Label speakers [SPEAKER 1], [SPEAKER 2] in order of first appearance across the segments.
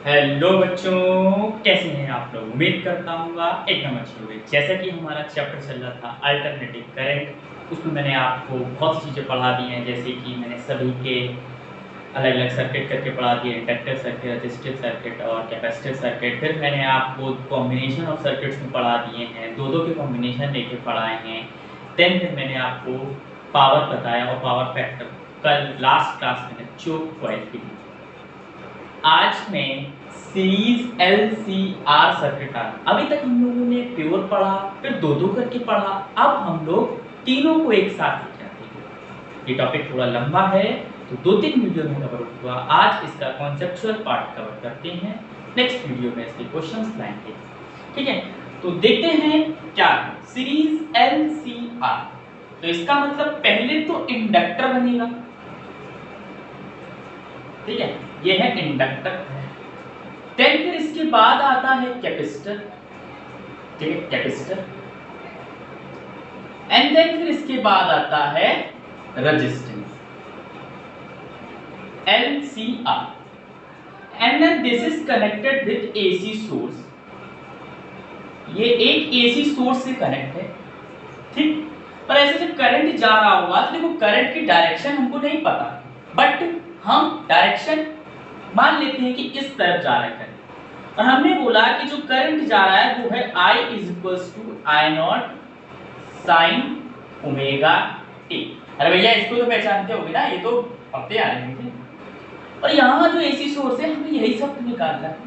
[SPEAKER 1] Hello बच्चों, कैसे हैं आप लोग। उम्मीद करता हूँ एकदम अच्छे होंगे। जैसा कि हमारा चैप्टर चल रहा था अल्टरनेटिव करंट, उसमें मैंने आपको बहुत सी चीज़ें पढ़ा दी हैं। जैसे कि मैंने सभी के अलग अलग सर्किट करके पढ़ा दिए, इंडक्टर सर्किट, रेजिस्टिव सर्किट और कैपेसिटिव सर्किट। फिर मैंने आपको कॉम्बिनेशन ऑफ सर्किट्स में पढ़ा दिए हैं, दो के कॉम्बिनेशन लेके पढ़ाए हैं। देन फिर मैंने आपको पावर बताया और पावर फैक्टर कल लास्ट क्लास में चोक कॉइल की दी। आज मैं सीरीज LCR सर्किट आया। अभी तक हम लोगों ने प्योर पढ़ा, फिर दो करके पढ़ा। अब हम लोग तीनों को एक साथ लेके आते हैं। ये टॉपिक थोड़ा लंबा है तो 2-3 वीडियो में कवर हुआ। आज इसका कॉन्सेप्चुअल पार्ट कवर करते हैं, नेक्स्ट वीडियो में इसके क्वेश्चंस लाएंगे। ठीक है, तो देखते हैं क्या सीरीज LCR। तो इसका मतलब पहले तो इंडक्टर बनेगा। ठीक है, ये है इंडक्टर। देन फिर इसके बाद आता है कैपेसिटर। ठीक है, कैपेसिटर। एंड देन फिर इसके बाद आता है resistance, LCR। And then this is connected with AC source. ये एक AC सोर्स से कनेक्ट है। ठीक, पर ऐसे जब करंट जा रहा होगा तो देखो करंट की डायरेक्शन हमको नहीं पता, बट हम डायरेक्शन मान लेते हैं कि इस तरफ जा रहा है करंट। और हमने बोला कि जो करंट जा रहा है वो है I = I0 sin omega t। अरे भैया इसको तो पहचानते होगे ना, ये तो पढ़ते आ रहे हैं। और यहाँ जो AC सोर्स है हमें यही सब निकालना है।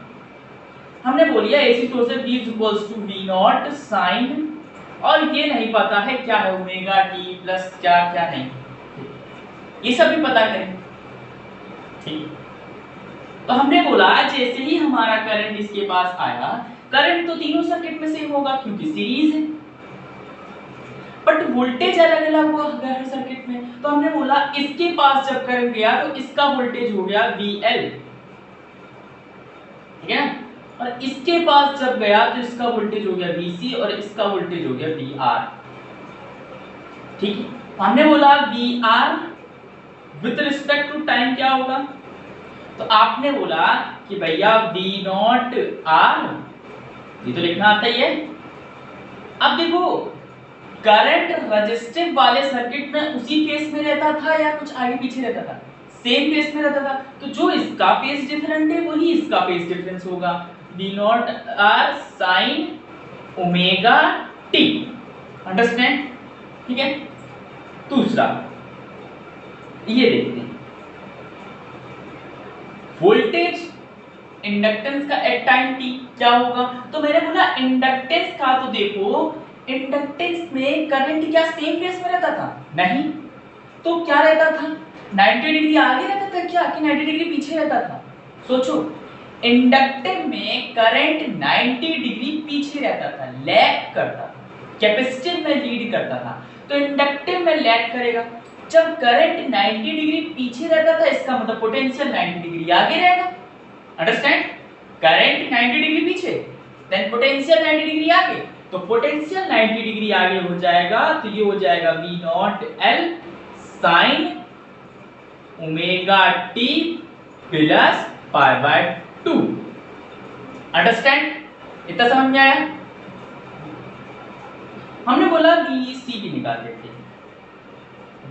[SPEAKER 1] हमने बोलिया AC सोर्स है V = V0 sin, और ये नहीं पता है क्या है ओमेगा t प्लस क्या क्या नहीं, ये सब भी पता करें। ठीक, तो हमने बोला जैसे ही हमारा करंट इसके पास आया, करंट तो तीनों सर्किट में सेम होगा क्योंकि सीरीज है, बट वोल्टेज अलग अलग हुआ हर सर्किट में। तो हमने बोला इसके पास जब करंट गया तो इसका वोल्टेज हो गया VL। ठीक है ना, और इसके पास जब गया तो इसका वोल्टेज हो गया VC और इसका वोल्टेज हो गया VR। ठीक है, हमने बोला VR with respect to time क्या होगा, तो आपने बोला कि भैया V0R, ये तो लिखना आता ही है। अब देखो करंट रेजिस्टिव वाले सर्किट में उसी फेस में रहता था या कुछ आगे पीछे रहता था, सेम फेस में रहता था। तो जो इसका फेस डिफरेंट है वही इसका फेस डिफरेंस होगा, V0R sin omega t। Understand? ठीक है, दूसरा ये देखते हैं वोल्टेज इंडक्टेंस का एट टाइम t क्या होगा। तो मैंने बोला इंडक्टेंस का, तो देखो इंडक्टेंस में करंट क्या सेम फेस में रहता था? नहीं, तो क्या रहता था? 90 डिग्री आगे रहता था क्या कि 90 डिग्री पीछे रहता था? सोचो, इंडक्टिव में करंट 90 डिग्री पीछे रहता था, लैग करता था। कैपेसिटिव में लीड करता था, तो इंडक्टिव में लैग करेगा। जब करंट 90 डिग्री पीछे रहता था इसका मतलब पोटेंशियल 90 डिग्री आगे रहेगा। अंडरस्टैंड? करंट 90 डिग्री पीछे, देन पोटेंशियल 90 डिग्री आगे, तो पोटेंशियल 90 डिग्री आगे हो जाएगा, तो ये हो जाएगा V0L sin omega t plus π/2। Understand? इतना समझ में आया? हमने बोला VC भी निकाल देते हैं।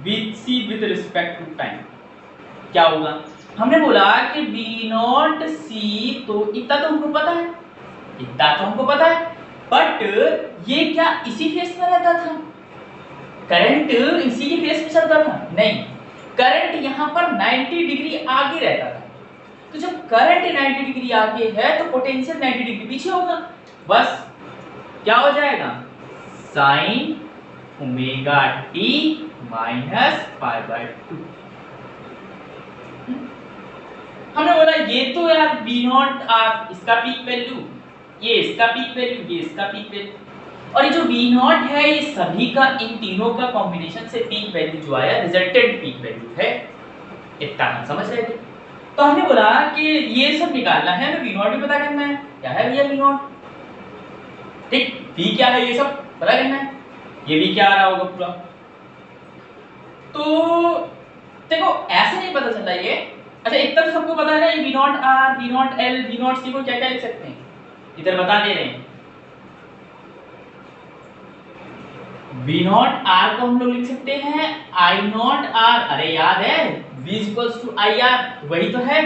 [SPEAKER 1] VC with respect to time क्या होगा? हमने बोला कि V0C, तो इतना तो हमको पता है, इतना तो हमको पता है, बट ये क्या इसी फेस में रहता था? करंट इसी के फेस में चलता था? नहीं, करंट यहाँ पर 90 डिग्री आगे रहता था। तो जब करंट 90 डिग्री आगे है तो पोटेंशियल 90 डिग्री पीछे होगा। बस क्या हो जाएगा? Sine omega t minus π/2। हमने बोला ये तो यार V0R इसका पीक वैल्यू, ये इसका पीक वैल्यू, ये इसका पीक वैल्यू, और ये जो V0 है ये सभी का, इन तीनों का कॉम्बिनेशन से पीक वैल्यू जो आया रिजल्टेंट पीक वैल्यू है। इतना हम समझ रहे थे। तो हमने बोला कि ये सब निकालना है, हमें V0 भी पता करना है। क्या है भैया V0? ठीक, V क्या है ये सब पता करना है। ये भी क्या आ रहा होगा पूरा, तो देखो ऐसे नहीं पता चल रहा, ये अच्छा इतना तो सबको पता है ना, ये V naught R, V naught L, V naught C को क्या क्या लिख सकते हैं, इधर बता दे रहे हैं। वी नॉट आर को हम लोग लिख सकते हैं आई नॉट आर, अरे याद है V equals to I R, वही तो है।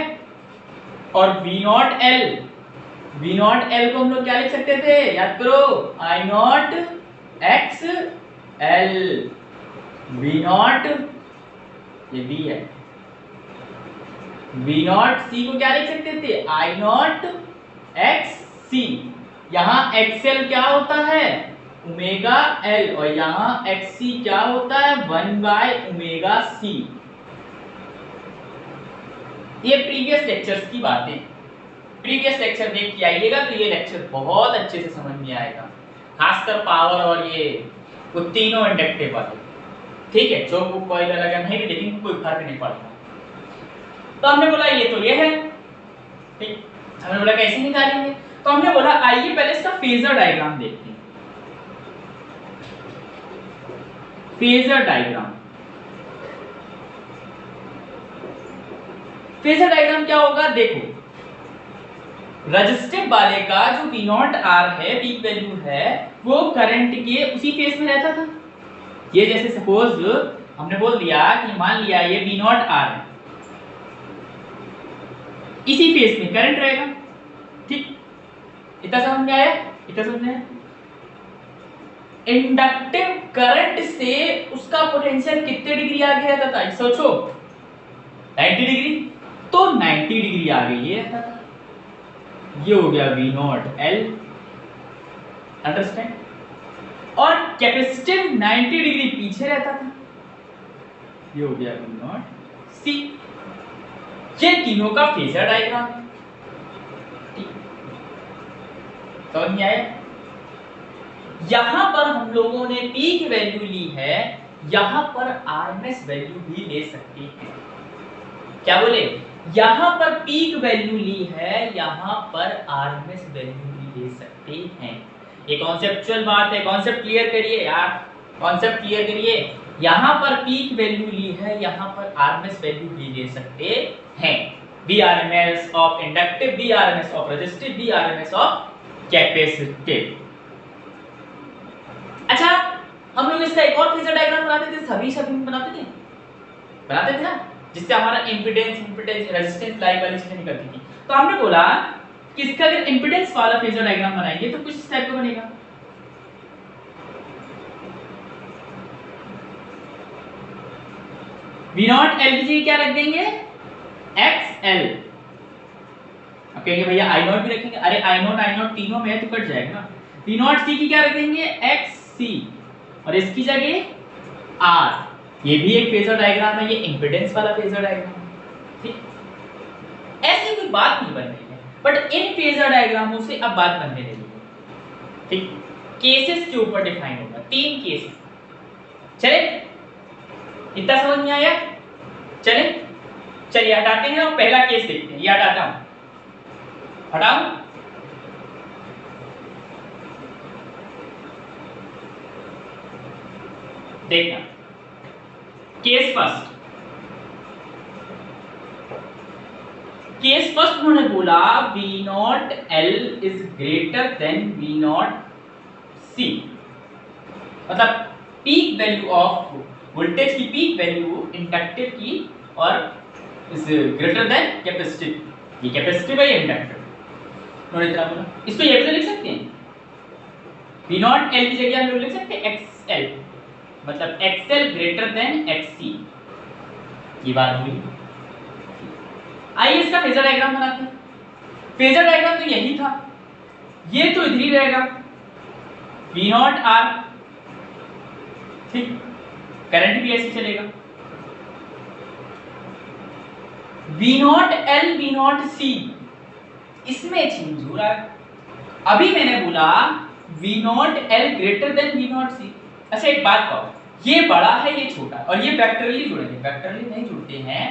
[SPEAKER 1] और V naught L, V naught L को हम लोग क्या लिख सकते थे, याद करो, I naught X L. V naught, ये V है, वी नॉट सी को क्या लिख सकते थे, आई नॉट एक्स सी। यहां एक्सएल क्या होता है, ओमेगा एल, और यहां एक्ससी क्या होता है, 1/ओमेगा सी। ये प्रीवियस लेक्चर्स की बातें, प्रीवियस लेक्चर देख के आइएगा तो ये लेक्चर बहुत अच्छे से समझ में आएगा, खासकर पावर और ये वो तीनों इंडक्टिव वाले। ठीक है, जो बुक कॉइल अलग है नहीं भी, लेकिन कोई फर्क नहीं पड़ता। तो हमने बोला ये तो ये है, ठीक, हमने बोला कैसे निकालेंगे, तो हमने बोला आइए पहले इसका फेजर डायग्राम देखते हैं। फेजर डायग्राम, फेजर डायग्राम क्या होगा, देखो रजिस्टिव वाले का जो वी नॉट आर है, पीक वैल्यू है, वो करंट के उसी फेज में रहता था। ये जैसे सपोज हमने बोल दिया कि मान लिया ये वी नॉट आर है, इसी फेज में करंट रहेगा, ठीक, इतना समझ में आया, इतना समझ में आया। इंडक्टिव करंट से उसका पोटेंशियल कितने डिग्री आगे रहता था, सोचो 90 डिग्री, तो 90 डिग्री आगे ये रहता था, ये हो गया वी नॉट एल, अंडरस्टैंड। और कैपेसिटिव 90 डिग्री पीछे रहता था, ये हो गया वी नॉट सी। ये तीनों का फेजर डायग्राम, समझ में आया। यहां पर हम लोगों ने पीक वैल्यू ली है, यहां पर आरएमएस वैल्यू भी ले सकते हैं। क्या बोले, यहां पर पीक वैल्यू ली है, यहां पर आरएमएस वैल्यू भी ले सकते हैं। ये कॉन्सेप्चुअल बात है, कॉन्सेप्ट क्लियर करिए यार, कॉन्सेप्ट क्लियर करिए। यहां पर पीक वैल्यू ली है, यहां पर आरएमएस वैल्यू भी ले सकते हैं। Vrms of inductive, Vrms of resistive, Vrms of capacitive. अच्छा, हम लोग इसका एक और फेजर डायग्राम बनाते थे, सभी में बनाते थे ना, जिससे हमारा इंपेडेंस रेजिस्टेंस लाइन वाली चीजें निकलती थी। तो हमने बोला कि इसका अगर इंपेडेंस वाला फेजर डायग्राम बनाएंगे तो कुछ इस टाइप का बनेगा। वी नॉट एल की जगह क्या रख देंगे, एक्स एल। अब कहेंगे भैया आई नॉट भी रखेंगे, अरे आई नॉट तीनों में है तो कट जाएगा ना। वी नॉट सी की क्या रख देंगे, एक्स सी, और इसकी जगह आर। ये भी एक फेजर डायग्राम है, ये इंपेडेंस वाला फेजर डायग्राम है, ठीक। ऐसी कोई बात नहीं बन रही है, बट इन फेजर डायग्रामों से अब बात बनने लगी है, ठीक। केसेस के ऊपर डिफाइन होगा, 3 केस। चले, इतना समझ में आया, चले चलिए हटाते हैं और पहला केस देखते हैं। ये हटाता हूं, हटाऊं, देखना केस फर्स्ट। केस फर्स्ट उन्होंने बोला V naught L is greater than V naught C, मतलब पीक वैल्यू ऑफ वोल्टेज की पीक वैल्यू इंडक्टिव की और इज ग्रेटर देन कैपेसिटिव। ये कैपेसिटिव है, ये इंडक्टिव। उन्होंने इतना बोला, इसको ये भी तो लिख सकते हैं, वी नॉट एल की जगह हम लोग लिख सकते हैं एक्स एल, मतलब XL ग्रेटर देन XC। ये बात हुई। आइए इसका फेजर डायग्राम बनाते हैं। फेजर डायग्राम तो यही था, ये तो इधर ही रहेगा, V नॉट R, ठीक, करंट भी ऐसे चलेगा, V not L, V not C, इसमें चेंज हो रहा है। अभी मैंने बोला V not L greater than V not C। अच्छा एक बात कहो, ये बड़ा है ये छोटा, और ये वेक्टरली जुड़ेंगे, वेक्टरली नहीं जुड़ते हैं,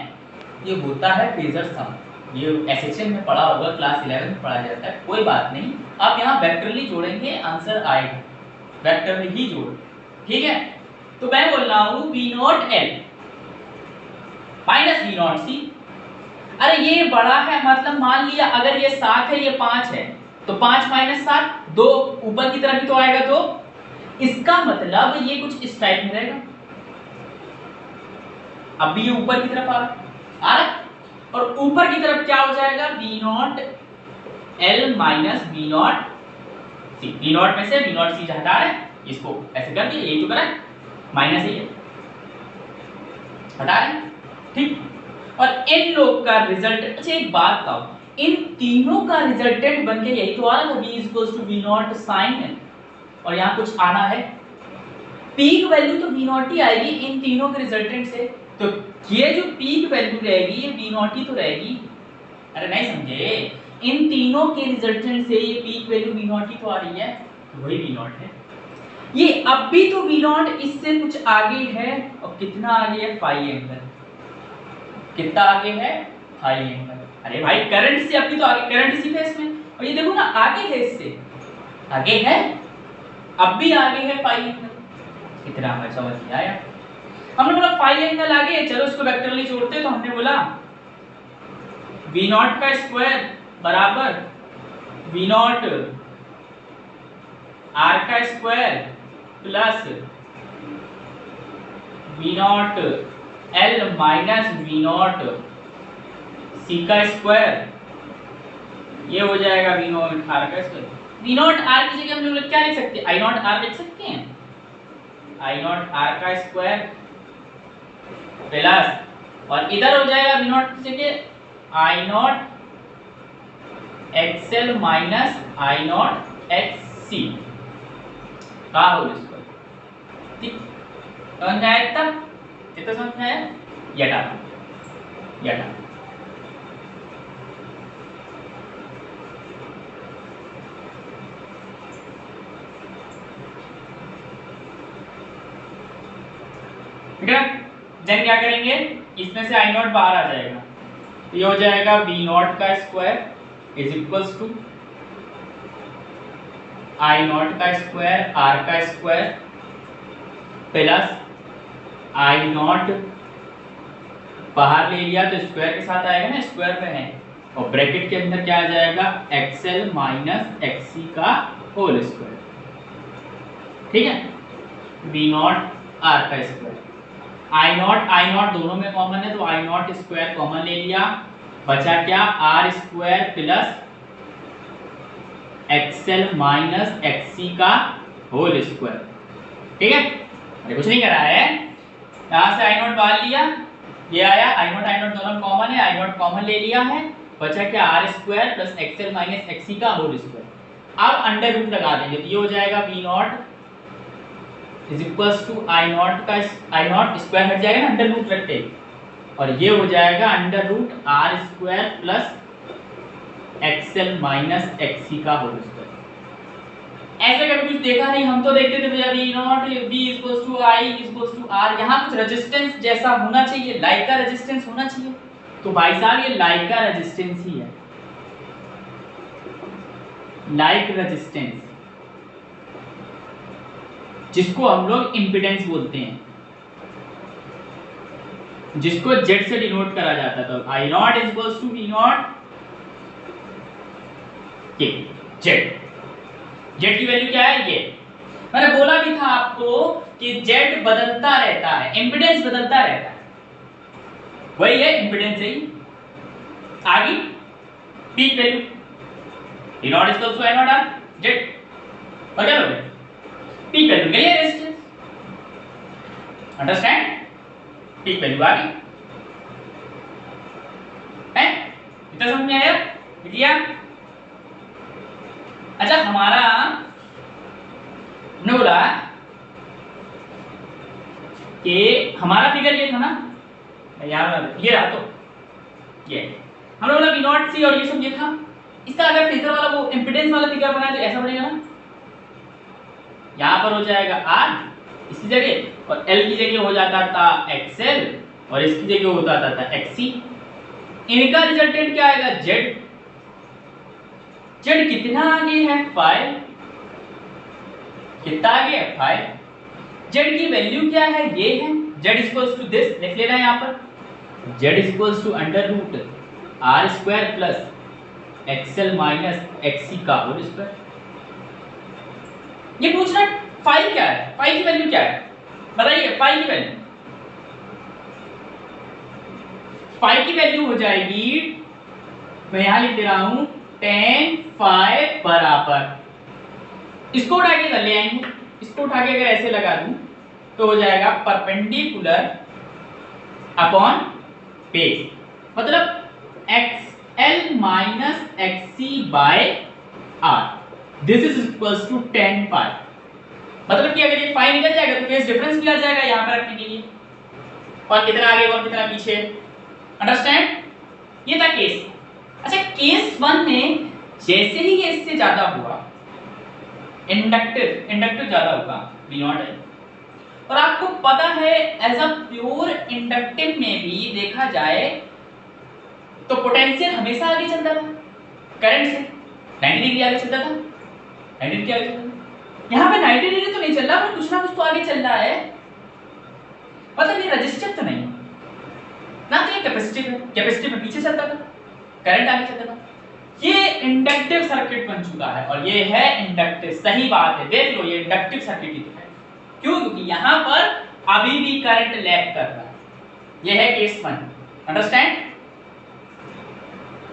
[SPEAKER 1] ये होता है फेजर सम। ये एसएचएम में पढ़ा होगा, क्लास 11 में पढ़ा जाता है, कोई बात नहीं, आप यहाँ वेक्टरली जोड़ेंगे, आंसर आएगा, वेक्टरली ही जोड़, ठीक है। तो मैं बोल रहा हूँ V naught L minus V naught C. अरे ये बड़ा है, मतलब मान लिया अगर ये 7 है, ये 5 है, तो 5 माइनस 7, 2 ऊपर की तरफ भी तो आएगा 2, इसका मतलब ये कुछ इस टाइप में रहेगा। अब भी ये ऊपर की तरफ आ रहा है, और ऊपर की तरफ क्या हो जाएगा, V naught L minus V naught C. V naught में से वी नॉट सी हटा रहे, इसको ऐसे कर दिए, यही तो करा है, माइनस ये हटा रहे, ठीक। और इन लोग का रिजल्ट, अच्छा एक बात बताओ, इन तीनों का रिजल्टेंट बन के यही तो आ रहा था, v equals to V naught sine है, और यहाँ कुछ आना है, पीक वैल्यू तो वी नॉट ही आएगी इन तीनों के रिजल्टेंट से, तो ये जो पीक वैल्यू रहेगी ये वी नॉट ही तो रहेगी। अरे नहीं समझे, इन तीनों के रिजल्टेंट से ये पीक वैल्यू वी नॉट ही तो आ रही है, तो वही वी नॉट है। ये अब भी तो वी नॉट इससे कुछ आगे है, और कितना आगे है, फाई एंगल, कितना आगे है, फाई एंगल। अरे भाई करंट से अभी तो आगे, करंट इसी फेस में, और ये देखो ना आगे है, इससे आगे है, अब भी आगे है फाई एंगल। इतना हमें समझ नहीं आया, हमने बोला फाई एंगल आगे है, चलो इसको वेक्टरली जोड़ते, तो हमने बोला वी नॉट का स्क्वायर बराबर वी नॉट आर का square plus V naught L minus V naught C का स्क्वायर, ये हो जाएगा वी नॉट आर का स्क्वायर। वी नॉट आर की जगह हम लोग क्या लिख सकते हैं, आई नॉट आर लिख सकते हैं, आई नॉट आर का स्क्वायर प्लस, और इधर हो जाएगा वी नॉट की जगह I naught XL minus I naught X C का होल स्क्वायर, ठीक। समझ में आया तब, कितना समझ में आया, ये डाल ठीक है। देन क्या करेंगे, इसमें से आई नॉट बाहर आ जाएगा, तो ये हो जाएगा वी नॉट का square is equals to I naught का स्क्वायर आर का स्क्वायर प्लस आई नॉट बाहर ले लिया तो स्क्वायर के साथ आएगा ना, स्क्वायर में है, और ब्रैकेट के अंदर क्या आ जाएगा, एक्सएल माइनस एक्ससी का होल स्क्वायर, ठीक है। वी नॉट आर का स्क्वायर, आई नॉट दोनों में कॉमन है, तो आई नॉट स्क्वायर कॉमन ले लिया, बचा क्या, R square plus XL minus XC का होल स्क्वायर, ठीक है। अरे कुछ नहीं करा है, यहां से आई नॉट बाहर लिया, ये आया, आई नॉट दोनों कॉमन है, आई नॉट कॉमन ले लिया है, बचा क्या, R square plus XL minus XC का होल स्क्वायर। अब अंडर रूट लगा देंगे, तो ये हो जाएगा V naught is equals to I naught का, आई नॉट स्क्वायर हट जाएगा ना, अंडर रूट रखते, और ये हो जाएगा under root R square plus XL minus XC का होल स्क्वायर। ऐसे कभी कुछ देखा नहीं, हम तो देखते थे भैया V naught be equals to I equals to R, यहाँ कुछ रेजिस्टेंस जैसा होना चाहिए, लाइक का रेजिस्टेंस होना चाहिए, तो भाई साहब ये लाइक का रेजिस्टेंस ही है, लाइक रेजिस्टेंस, जिसको हम लोग इंपिडेंस बोलते हैं, जिसको जेड से डिनोट करा जाता था, I naught is equals to V naught Z, Z की वैल्यू क्या है, ये मैंने बोला भी था आपको कि जेड बदलता रहता है, इंपिडेंस बदलता रहता है, वही है इंपिडेंस है। आगे peak value V naught is equals to I naught R Z, और क्या लोगे, पीक वैल्यू गई है रेजिस्टेंस, अंडरस्टैंड, पीक वैल्यू आ गई है, इतना समझ में आया, लिखिए। अच्छा हमारा हमने बोला कि हमारा फिगर ये था ना यार, ये रहा, तो ये हमने बोला वी नॉट सी और ये सब ये था, इसका अगर फिगर वाला वो इंपिडेंस वाला फिगर बनाए तो ऐसा बनेगा ना, यहाँ पर हो जाएगा आर इसकी जगह, और एल की जगह हो जाता था एक्सएल, और इसकी जगह हो जाता था एक्ससी। इनका रिजल्टेंट क्या आएगा, जेड, जेड कितना आगे है, 5, कितना आगे है, 5। जेड की वैल्यू क्या है, ये है, जेड इक्वल्स टू दिस लिख लेना यहाँ पर, Z equals to under root R square plus XL minus XC का होल स्क्वायर। ये पूछना फाई क्या है, फाई की वैल्यू क्या है बताइए। फाई की वैल्यू, फाई की वैल्यू हो जाएगी, मैं यहां लिख दे रहा हूं tan फाई बराबर, इसको उठा के इधर ले आएंगे, इसको उठा के अगर ऐसे लगा दूं तो हो जाएगा परपेंडिकुलर अपॉन बेस, मतलब XL minus XC by R, this is equals to tan phi. मतलब कि अगर ये फाई निकल जाएगा तो फेस डिफरेंस भी आ जाएगा यहां पर रखने के लिए, और कितना आगे और कितना पीछे, अंडरस्टैंड। ये था केस। अच्छा केस 1 में जैसे ही ये इससे ज्यादा हुआ, इंडक्टिव ज्यादा होगा V नॉट है, और आपको पता है एज अ प्योर इंडक्टिव में भी देखा जाए तो पोटेंशियल हमेशा आगे चलता था करंट से, 90 डिग्री आगे चलता था, 90 डिग्री आगे चलता था। यहाँ पे 90 डिग्री तो नहीं चल रहा, पर कुछ ना कुछ तो आगे चल रहा है, मतलब ये रजिस्टिव तो नहीं ना, तो ये कैपेसिटिव है, कैपेसिटिव में पीछे चलता था, करंट आगे चलता था। ये इंडक्टिव सर्किट बन चुका है, और ये है इंडक्टिव, सही बात है, देख लो ये इंडक्टिव सर्किट ही है। क्यों? क्योंकि यहां पर अभी भी करंट लैग कर रहा है। ये है केस 1, अंडरस्टैंड,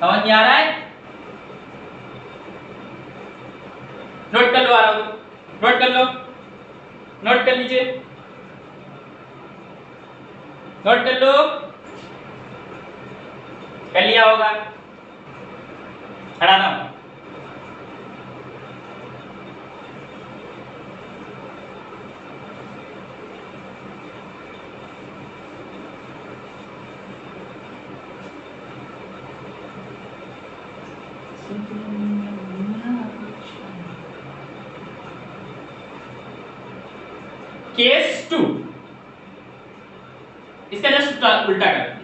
[SPEAKER 1] समझ में आ रहा है? नोट कर लो, आ रहा हो नोट कर लो, नोट कर लीजिए, नोट कर लो, कर लिया होगा, खड़ा ना हो। केस 2, इसका जस्ट उल्टा कर दिया।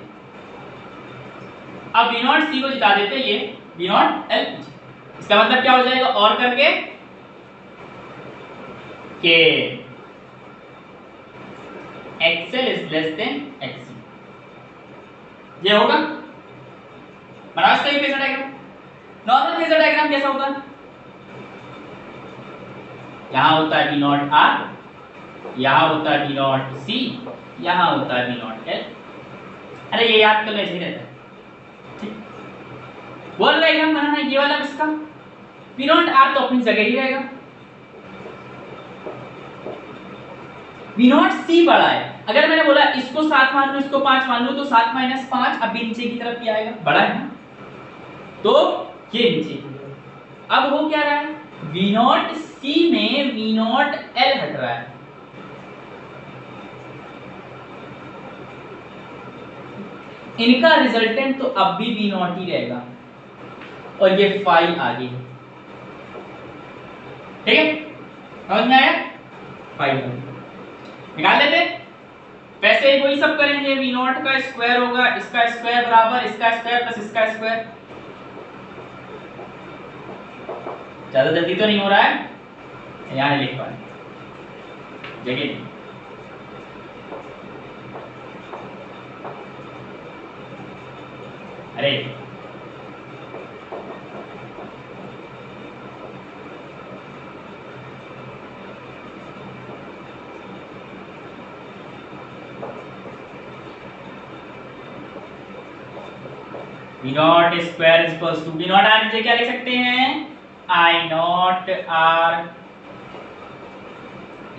[SPEAKER 1] अब V नॉट C को जिता देते, ये V नॉट L, इसका मतलब क्या हो जाएगा, और करके के XL is less than XC, ये होगा। बनाओ इसका phasor diagram. Normal phasor diagram कैसा होगा, यहां होता है V नॉट R, यहां होता है V नॉट C, यहां होता है V नॉट L। अरे ये याद कर लो, ऐसे ही रहता है, ठीक। वो डायग्राम बनाना ये वाला किसका, V नॉट R तो अपनी जगह ही रहेगा, V नॉट C बड़ा है। अगर मैंने बोला इसको 7 मान लो, इसको 5 मान लो, तो 7 माइनस 5 अब भी नीचे की तरफ ही आएगा, बड़ा है ना, तो ये नीचे की तरफ। अब हो क्या रहा है, V नॉट C में V नॉट L हट रहा है, इनका रिजल्टेंट तो अब भी V नॉट ही रहेगा, और ये फाई आगे है, ठीक है, समझ में आया? फाई निकाल लेते, वैसे वही सब करेंगे। V नॉट का स्क्वायर होगा, इसका स्क्वायर बराबर इसका स्क्वायर प्लस इसका स्क्वायर, ज्यादा जल्दी तो नहीं हो रहा है, यहां लिख पा जगह नहीं। अरे V naught square is equals to V naught R की क्या लिख सकते हैं, I naught R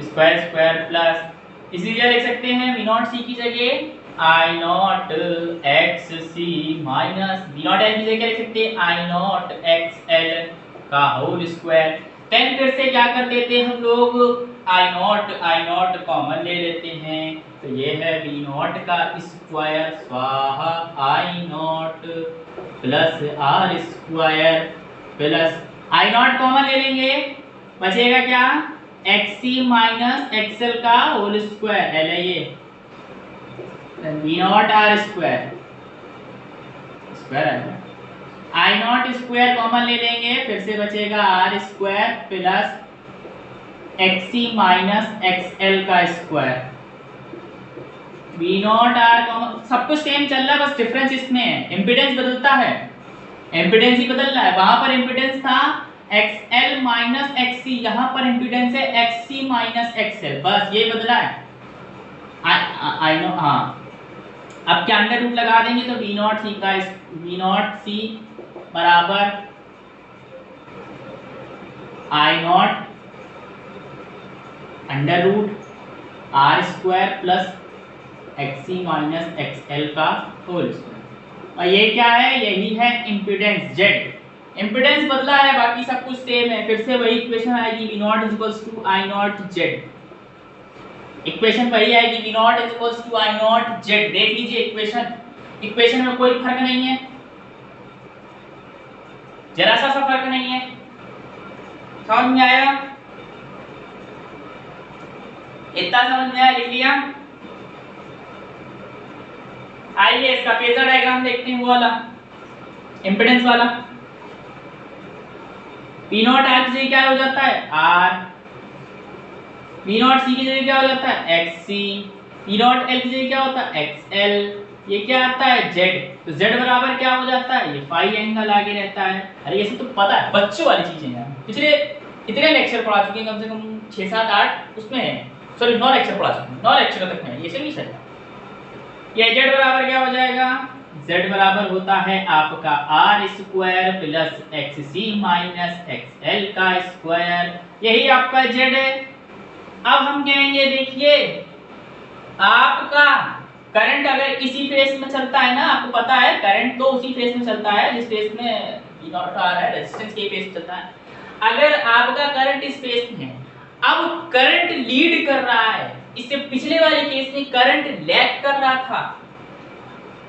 [SPEAKER 1] square square plus इसी क्या लिख सकते हैं, V नॉट C की जगह I not X C minus V not L की जगह लिख सकते हैं I नॉट X L का होल स्क्वायर। देन फिर से क्या कर देते हैं हम लोग, I नॉट कॉमन ले लेते हैं, तो ये है V नॉट का स्क्वायर स्वाहा I not plus R square plus I not common ले लेंगे, बचेगा क्या, XC माइनस XL का होल स्क्वायर, L है ये, V naught R square square है, I नॉट स्क्वायर कॉमन ले लेंगे, फिर से बचेगा R square plus XC minus XL का स्क्वायर, वी नॉट आर सब कुछ सेम चल रहा है, बस डिफरेंस इसमें है, इम्पीडेंस बदलता है, इम्पीडेंस ही बदल रहा है। वहां पर इम्पीडेंस था XL माइनस XC, यहाँ पर इम्पीडेंस है XC माइनस XL, बस ये बदला है। आई नो, हाँ। अब क्या अंडर रूट लगा देंगे तो वी नॉट सी का वी नॉट सी बराबर I naught under root R square plus XC minus XL का होल स्क्वायर। और ये क्या है, यही है इम्पीडेंस Z। इम्पीडेंस बदला है, बाकी सब कुछ सेम है। फिर से वही इक्वेशन आएगी, V naught is equals to I naught Z। Equation वही आएगी, V naught is equals to I naught Z। देख लीजिए इक्वेशन, इक्वेशन में कोई फर्क नहीं है, जरा सा फर्क नहीं है। समझ में आया? इतना समझ में आया, लिख लिया। आइए इसका फेजर डायग्राम देखते हैं, वो वाला इम्पीडेंस वाला। P नॉट आर की जगह क्या हो जाता है R, P नॉट सी की जगह क्या हो जाता है XC, P नॉट L की जगह क्या होता है XL, ये क्या आता है Z। तो Z बराबर क्या हो जाता है, ये फाई एंगल आगे रहता है। अरे ये सब तो पता है, बच्चों वाली चीजें हैं, पिछले इतने लेक्चर पढ़ा चुके हैं, कम से कम 6 7 8 उसमें, सॉरी 9 लेक्चर पढ़ा चुके हैं, 9 लेक्चर तक में ये सब नहीं सही। ये Z बराबर क्या हो जाएगा, Z बराबर होता है आपका R square plus XC minus XL का स्क्वायर, यही आपका Z है। अब हम कहेंगे देखिए आपका करंट अगर इसी फेस में चलता है ना, आपको पता है करंट तो उसी फेस में चलता है जिस फेस में V नॉट आ रहा है, रेजिस्टेंस के फेस में चलता है। अगर आपका करंट इस फेस में है, अब करंट लीड कर रहा है, इससे पिछले वाले केस में करंट लैग कर रहा था,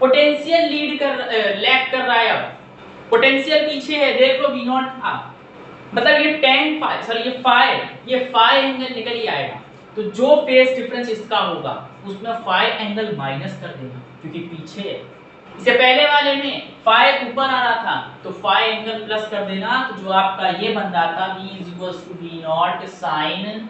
[SPEAKER 1] पोटेंशियल लैग कर रहा है। अब पोटेंशियल पीछे है, देख लो V नॉट था, मतलब ये tan फाई, सॉरी ये फाई एंगल निकल ही आएगा। तो जो फेस डिफरेंस इसका होगा उसमें फाई एंगल माइनस कर देना, क्योंकि पीछे है। इससे पहले वाले में फाई ऊपर आ रहा था तो फाई एंगल प्लस कर देना, तो जो आपका ये बन जाता V नॉट साइन,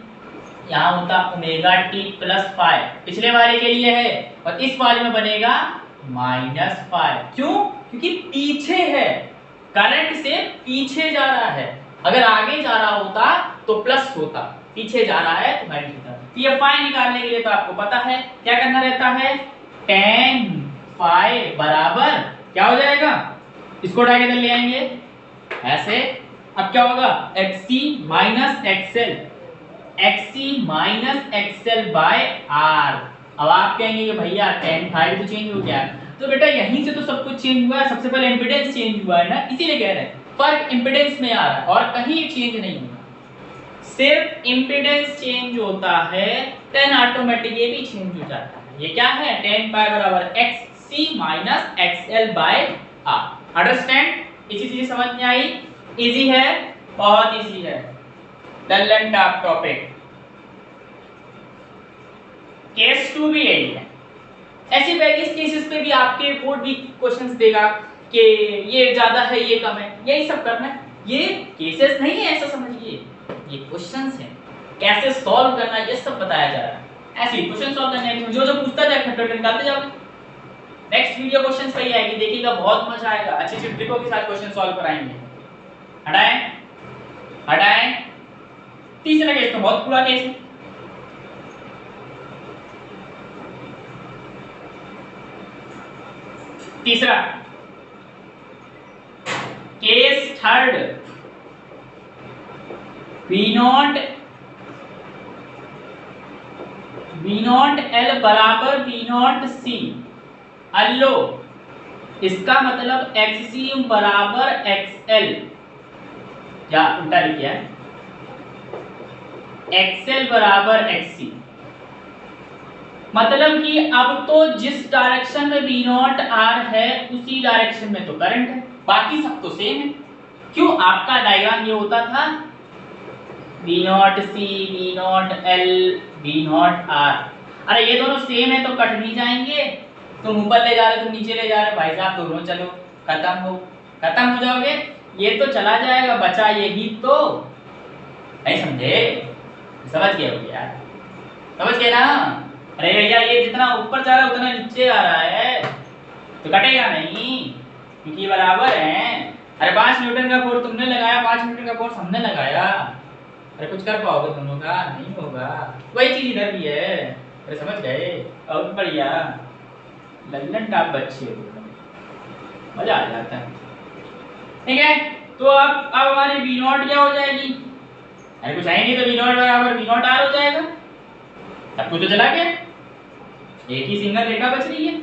[SPEAKER 1] यहाँ होता ओमेगा टी प्लस फाई, पिछले वाले के लिए है, और इस वाले में बनेगा माइनस फाई। क्यों? क्योंकि पीछे है, करंट से पीछे जा रहा है। अगर आगे जा रहा होता तो प्लस होता, पीछे जा रहा है तो माइनस होता। तो ये फाई निकालने के लिए तो आपको पता है क्या करना रहता है, tan फाई बराबर क्या हो जाएगा, इसको उठा के इधर ले आएंगे ऐसे। अब क्या होगा, XC minus XL, XC minus XL bye R। अब आप कहेंगे कि भैया tan फाई तो चेंज हो गया, तो बेटा यहीं से तो सब कुछ चेंज हुआ है, सबसे पहले इम्पीडेंस चेंज हुआ है ना, इसीलिए कह रहे हैं फर्क इम्पीडेंस में आ रहा है और कहीं चेंज नहीं हुआ। सिर्फ इम्पीडेंस चेंज होता है, देन ऑटोमेटिक ये भी चेंज हो जाता है। ये क्या है, tan पाई बराबर XC minus XL bye R। Understand? इसी चीज समझ में आई? इजी है, बहुत इजी है, लल्लन टॉप टॉपिक। केस 2 भी यही है। ऐसे वेरियस केसेस पे भी आपके बोर्ड भी क्वेश्चंस देगा कि ये ज्यादा है ये कम है, यही सब करना है। ये केसेस नहीं है ऐसा समझिए, ये क्वेश्चंस हैं, कैसे सॉल्व करना है ये सब बताया जा रहा है। ऐसे क्वेश्चन सॉल्व करने हैं, जो जो पूछता जाए खट्टा निकालते जाओगे। नेक्स्ट वीडियो क्वेश्चंस पे ही आएगी, देखिएगा बहुत मजा आएगा, अच्छी अच्छी ट्रिकों के साथ क्वेश्चन सॉल्व कराएंगे। हटाएं। तीसरा केस तो बहुत पूरा केस है। तीसरा case third, V not L बराबर V नॉट C। अल्लो, इसका मतलब XC बराबर XL, क्या उल्टा लिख दिया है, XL बराबर XC। मतलब कि अब तो जिस डायरेक्शन में V नॉट R है उसी डायरेक्शन में तो करंट है, बाकी सब तो सेम है। क्यों? आपका डायग्राम ये होता था V not C, V not L, V naught R। अरे ये दोनों सेम है तो कट नहीं जाएंगे, तुम ऊपर ले जा रहे तुम नीचे ले जा रहे, भाई साहब दोनों चलो खत्म हो जाओगे, ये तो चला जाएगा, बचा यही तो। नहीं समझे? समझ गए हो यार, समझ गए ना? अरे भैया ये जितना ऊपर जा रहा है उतना नीचे आ रहा है, तो कटेगा नहीं क्योंकि ये बराबर है। अरे 5 न्यूटन का फोर्स तुमने लगाया, 5 न्यूटन का फोर्स हमने लगाया। अरे कुछ कर पाओगे दोनों का? नहीं होगा। वही चीज इधर भी है। अरे समझ गए? और बढ़िया लल्लन टाप बच्चे हो, मजा आ जाता है। ठीक है, तो अब हमारी बी नॉट क्या हो जाएगी? अरे कुछ है नहीं तो बी नॉट बराबर बी नॉट आर हो जाएगा। सब कुछ तो चला गया, एक ही सिंगल रेखा बच रही है।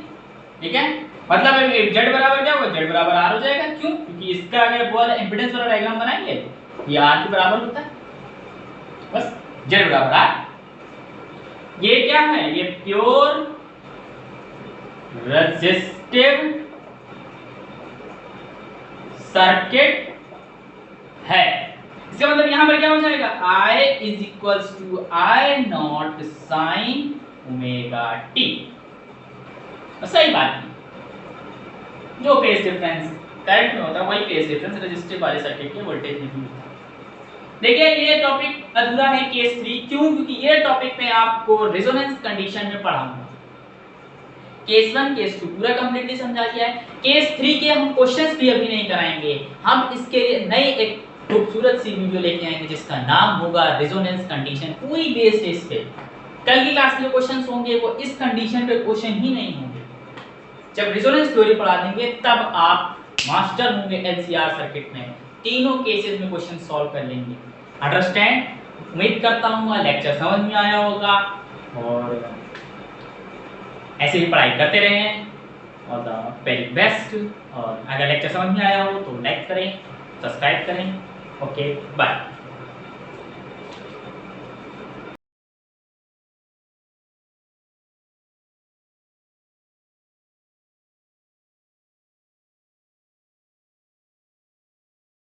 [SPEAKER 1] ठीक है, मतलब जेड बराबर क्या होगा? जेड बराबर आर हो जाएगा। क्यों? क्योंकि इसका अगर वो वाला इंपेडेंस वाला डायग्राम बनाएंगे ये आर के बराबर होता है, बस जेड बराबर आर। ये क्या है? ये प्योर रेजिस्टिव सर्किट है। इसका मतलब यहां पर क्या हो जाएगा? I is equals to I not sine omega t. सही बात है, जो फेज डिफरेंस करंट में होता है वही फेज डिफरेंस रेजिस्टिव वाले सर्किट के वोल्टेज में भी होता है। देखिए ये टॉपिक अधूरा है केस 3। क्यों? क्योंकि ये टॉपिक में आपको रेजोनेंस कंडीशन में पढ़ाऊंगा। केस 1 केस 2 पूरा कंप्लीटली समझा दिया है। केस 3 के हम क्वेश्चंस भी अभी नहीं कराएंगे, हम इसके लिए नई एक खूबसूरत सी वीडियो लेके आएंगे जिसका नाम होगा रेजोनेंस कंडीशन, पूरी बेस्ड इस पे। कल की क्लास में क्वेश्चंस होंगे वो इस कंडीशन पे क्वेश्चन ही नहीं होंगे। जब रेजोनेंस थ्योरी पढ़ा देंगे तब आप मास्टर होंगे एलसीआर सर्किट में, तीनों केसेस में क्वेश्चन सॉल्व कर लेंगे। अंडरस्टैंड? उम्मीद करता हूँ लेक्चर समझ में आया होगा और ऐसे ही पढ़ाई करते रहें। All the very best. और अगर लेक्चर समझ में आया हो तो लाइक करें, सब्सक्राइब करें। Okay bye.